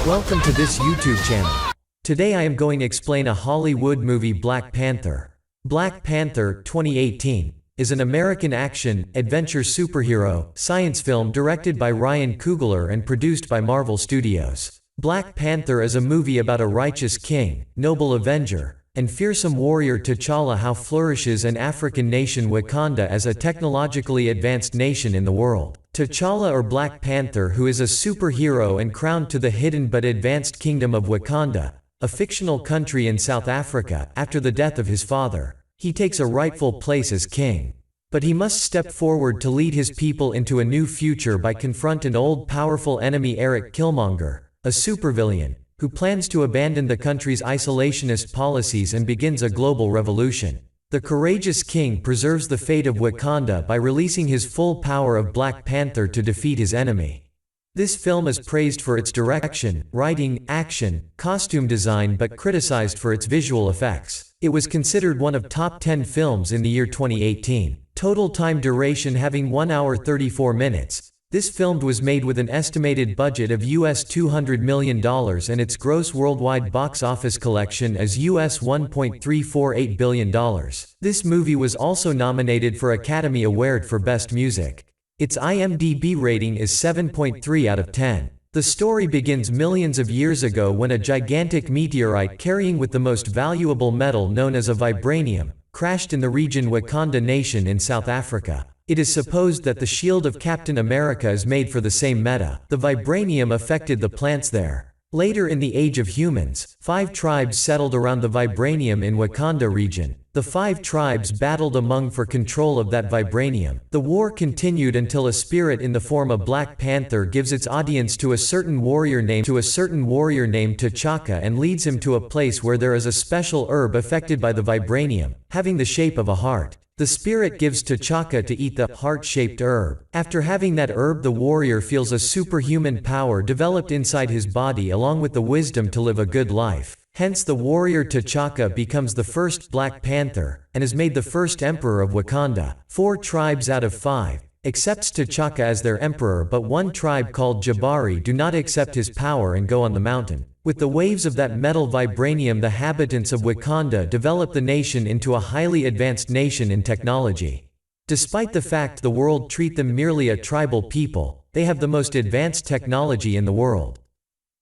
Welcome to this YouTube channel. Today I am going to explain a Hollywood movie, Black Panther. Black Panther 2018 is an American action, adventure superhero, science film directed by Ryan Coogler and produced by Marvel Studios. Black Panther is a movie about a righteous king, noble avenger, and fearsome warrior T'Challa, how flourishes an African nation Wakanda as a technologically advanced nation in the world. T'Challa, or Black Panther, who is a superhero and crowned to the hidden but advanced kingdom of Wakanda, a fictional country in South Africa, after the death of his father. He takes a rightful place as king. But he must step forward to lead his people into a new future by confront an old powerful enemy, Eric Killmonger, a supervillain, who plans to abandon the country's isolationist policies and begins a global revolution. The courageous king preserves the fate of Wakanda by releasing his full power of Black Panther to defeat his enemy. This film is praised for its direction, writing, action, costume design, but criticized for its visual effects. It was considered one of top 10 films in the year 2018. Total time duration having 1 hour 34 minutes. This film was made with an estimated budget of US $200 million and its gross worldwide box office collection as US $1.348 billion. This movie was also nominated for Academy Award for Best Music. Its IMDb rating is 7.3 out of 10. The story begins millions of years ago when a gigantic meteorite carrying with the most valuable metal known as a vibranium crashed in the region Wakanda Nation in South Africa. It is supposed that the shield of Captain America is made for the same metal. The vibranium affected the plants there. Later in the Age of Humans, 5 tribes settled around the vibranium in Wakanda region. The 5 tribes battled among for control of that vibranium. The war continued until a spirit in the form of Black Panther gives its audience to a certain warrior named T'Chaka and leads him to a place where there is a special herb affected by the vibranium, having the shape of a heart. The spirit gives T'Chaka to eat the heart-shaped herb. After having that herb, the warrior feels a superhuman power developed inside his body along with the wisdom to live a good life. Hence the warrior T'Chaka becomes the first Black Panther, and is made the first emperor of Wakanda. 4 tribes out of 5 accepts T'Chaka as their emperor, but 1 tribe called Jabari do not accept his power and go on the mountain. With the waves of that metal vibranium, the habitants of Wakanda develop the nation into a highly advanced nation in technology. Despite the fact the world treat them merely a tribal people, they have the most advanced technology in the world.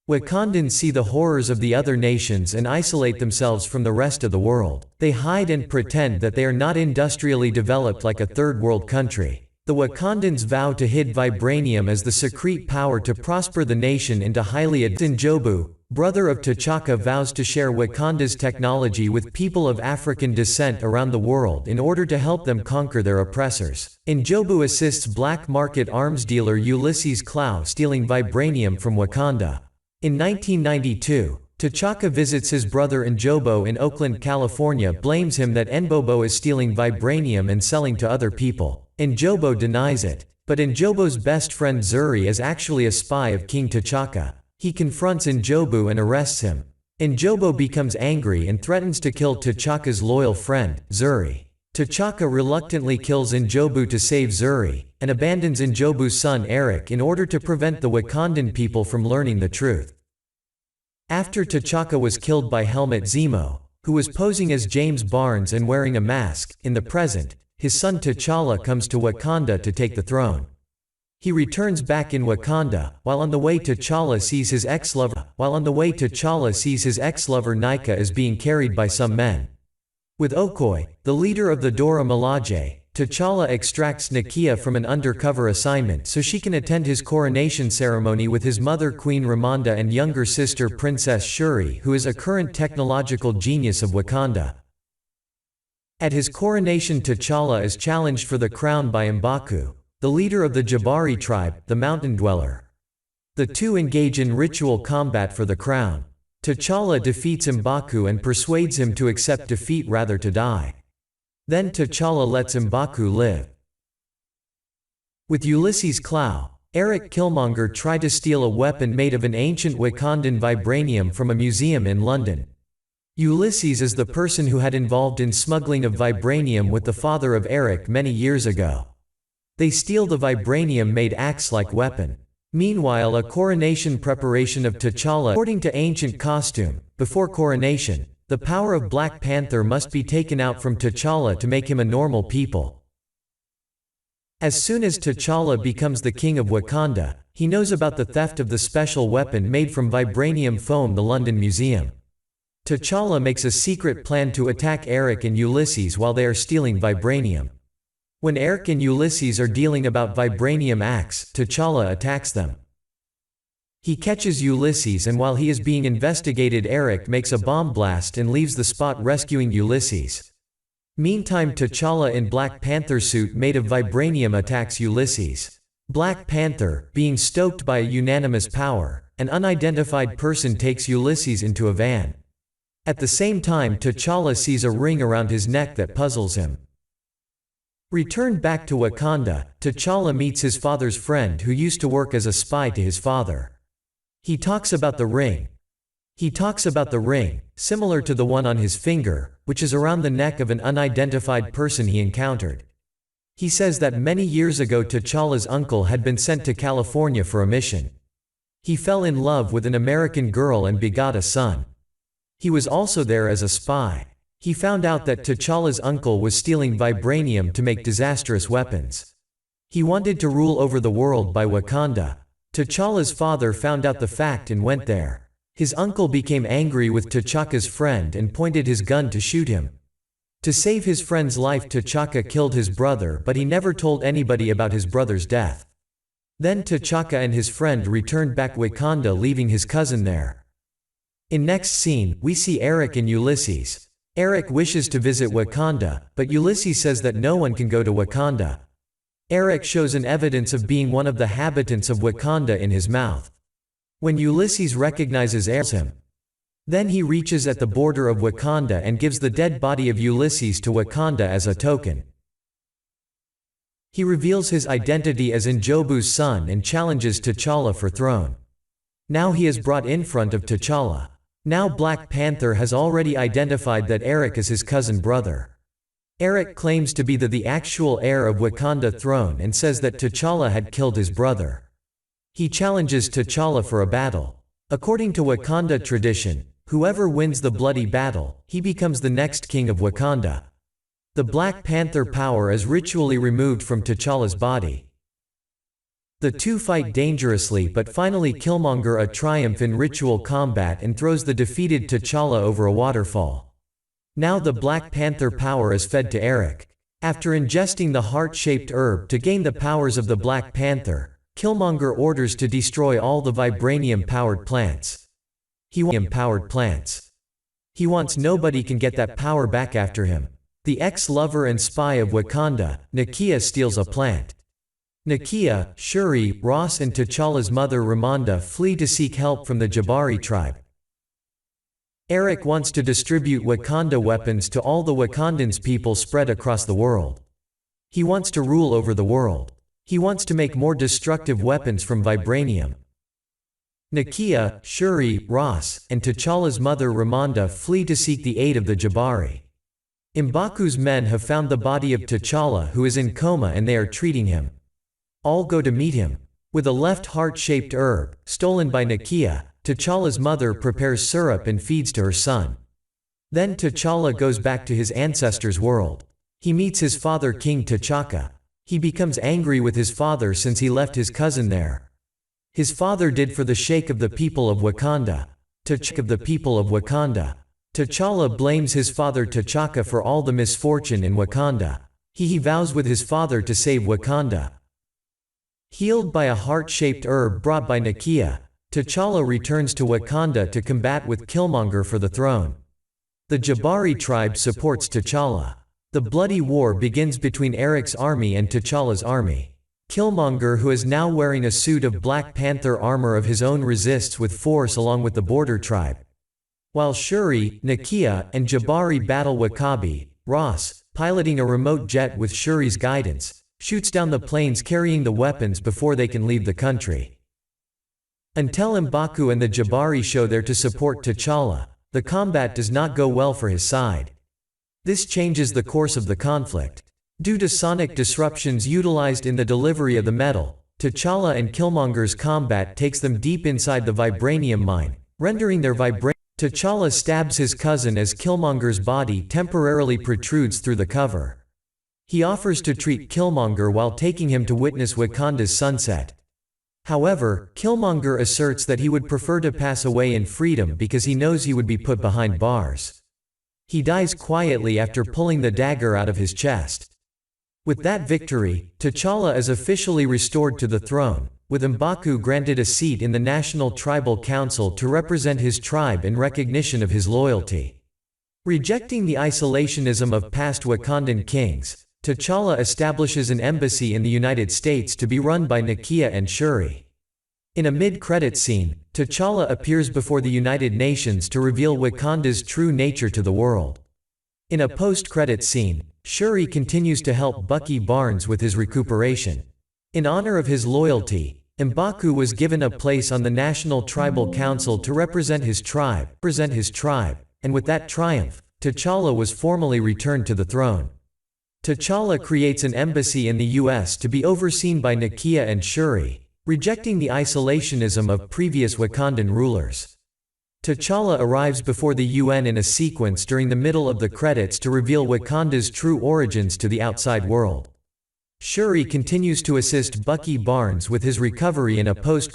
Wakandans see the horrors of the other nations and isolate themselves from the rest of the world. They hide and pretend that they are not industrially developed like a third world country. The Wakandans vow to hide vibranium as the secret power to prosper the nation into highly advanced. Njobu, brother of T'Chaka, vows to share Wakanda's technology with people of African descent around the world in order to help them conquer their oppressors. Njobu assists black market arms dealer Ulysses Klaue stealing vibranium from Wakanda. In 1992, T'Chaka visits his brother Njobo in Oakland, California, blames him that Njobo is stealing vibranium and selling to other people. Njobo denies it, but Njobo's best friend Zuri is actually a spy of King T'Chaka. He confronts Njobu and arrests him. Njobo becomes angry and threatens to kill T'Chaka's loyal friend, Zuri. T'Chaka reluctantly kills Njobu to save Zuri, and abandons Njobu's son Eric in order to prevent the Wakandan people from learning the truth. After T'Chaka was killed by Helmut Zemo, who was posing as James Barnes and wearing a mask, in the present, his son T'Challa comes to Wakanda to take the throne. He returns back in Wakanda, while on the way T'Challa sees his ex-lover Nika is being carried by some men. With Okoye, the leader of the Dora Milaje, T'Challa extracts Nakia from an undercover assignment so she can attend his coronation ceremony with his mother Queen Ramonda and younger sister Princess Shuri, who is a current technological genius of Wakanda. At his coronation, T'Challa is challenged for the crown by M'Baku, the leader of the Jabari tribe, the mountain dweller. The two engage in ritual combat for the crown. T'Challa defeats M'Baku and persuades him to accept defeat rather to die. Then T'Challa lets M'Baku live. With Ulysses Klaue, Eric Killmonger tried to steal a weapon made of an ancient Wakandan vibranium from a museum in London. Ulysses is the person who had involved in smuggling of vibranium with the father of Eric many years ago. They steal the vibranium-made axe-like weapon. Meanwhile, a coronation preparation of T'Challa. According to ancient costume, before coronation, the power of Black Panther must be taken out from T'Challa to make him a normal people. As soon as T'Challa becomes the king of Wakanda, he knows about the theft of the special weapon made from vibranium foam, the London Museum. T'Challa makes a secret plan to attack Eric and Ulysses while they are stealing vibranium. When Eric and Ulysses are dealing about vibranium axe, T'Challa attacks them. He catches Ulysses, and while he is being investigated, Eric makes a bomb blast and leaves the spot, rescuing Ulysses. Meantime, T'Challa in Black Panther suit made of vibranium attacks Ulysses. Black Panther, being stoked by a unanimous power, an unidentified person takes Ulysses into a van. At the same time, T'Challa sees a ring around his neck that puzzles him. Returned back to Wakanda, T'Challa meets his father's friend who used to work as a spy to his father. He talks about the ring. Similar to the one on his finger, which is around the neck of an unidentified person he encountered. He says that many years ago T'Challa's uncle had been sent to California for a mission. He fell in love with an American girl and begot a son. He was also there as a spy. He found out that T'Challa's uncle was stealing vibranium to make disastrous weapons. He wanted to rule over the world by Wakanda. T'Challa's father found out the fact and went there. His uncle became angry with T'Chaka's friend and pointed his gun to shoot him. To save his friend's life, T'Chaka killed his brother, but he never told anybody about his brother's death. Then T'Chaka and his friend returned back Wakanda, leaving his cousin there. In next scene, we see Eric and Ulysses. Eric wishes to visit Wakanda, but Ulysses says that no one can go to Wakanda. Eric shows an evidence of being one of the habitants of Wakanda in his mouth. When Ulysses recognizes him, then he reaches at the border of Wakanda and gives the dead body of Ulysses to Wakanda as a token. He reveals his identity as Njobu's son and challenges T'Challa for throne. Now he is brought in front of T'Challa. Now Black Panther has already identified that Eric is his cousin brother. Eric claims to be the actual heir of Wakanda throne and says that T'Challa had killed his brother. He challenges T'Challa for a battle. According to Wakanda tradition, whoever wins the bloody battle, he becomes the next king of Wakanda. The Black Panther power is ritually removed from T'Challa's body. The two fight dangerously, but finally Killmonger triumphs in ritual combat and throws the defeated T'Challa over a waterfall. Now the Black Panther power is fed to Eric. After ingesting the heart-shaped herb to gain the powers of the Black Panther, Killmonger orders to destroy all the vibranium-powered plants. He wants nobody can get that power back after him. The ex-lover and spy of Wakanda, Nakia, steals a plant. Nakia, Shuri, Ross and T'Challa's mother Ramonda flee to seek help from the Jabari tribe. Eric wants to distribute Wakanda weapons to all the Wakandans people spread across the world. He wants to rule over the world. He wants to make more destructive weapons from vibranium. Nakia, Shuri, Ross, and T'Challa's mother Ramonda flee to seek the aid of the Jabari. M'Baku's men have found the body of T'Challa, who is in coma, and they are treating him. All go to meet him. With a left heart-shaped herb, stolen by Nakia, T'Challa's mother prepares syrup and feeds to her son. Then T'Challa goes back to his ancestors' world. He meets his father King T'Chaka. He becomes angry with his father since he left his cousin there. His father did for the sake of the people of Wakanda. T'Challa blames his father T'Chaka for all the misfortune in Wakanda. He vows with his father to save Wakanda. Healed by a heart-shaped herb brought by Nakia, T'Challa returns to Wakanda to combat with Killmonger for the throne. The Jabari tribe supports T'Challa. The bloody war begins between Eric's army and T'Challa's army. Killmonger, who is now wearing a suit of Black Panther armor of his own, resists with force along with the border tribe. While Shuri, Nakia, and Jabari battle, W'Kabi, Ross, piloting a remote jet with Shuri's guidance, shoots down the planes carrying the weapons before they can leave the country. Until M'Baku and the Jabari show there to support T'Challa, the combat does not go well for his side. This changes the course of the conflict. Due to sonic disruptions utilized in the delivery of the metal, T'Challa and Killmonger's combat takes them deep inside the vibranium mine, rendering their T'Challa stabs his cousin as Killmonger's body temporarily protrudes through the cover. He offers to treat Killmonger while taking him to witness Wakanda's sunset. However, Killmonger asserts that he would prefer to pass away in freedom because he knows he would be put behind bars. He dies quietly after pulling the dagger out of his chest. With that victory, T'Challa is officially restored to the throne, with M'Baku granted a seat in the National Tribal Council to represent his tribe in recognition of his loyalty. Rejecting the isolationism of past Wakandan kings, T'Challa establishes an embassy in the United States to be run by Nakia and Shuri. In a mid-credit scene, T'Challa appears before the United Nations to reveal Wakanda's true nature to the world. In a post-credit scene, Shuri continues to help Bucky Barnes with his recuperation. In honor of his loyalty, M'Baku was given a place on the National Tribal Council to represent his tribe, and with that triumph, T'Challa was formally returned to the throne. T'Challa creates an embassy in the US to be overseen by Nakia and Shuri, rejecting the isolationism of previous Wakandan rulers. T'Challa arrives before the UN in a sequence during the middle of the credits to reveal Wakanda's true origins to the outside world. Shuri continues to assist Bucky Barnes with his recovery in a post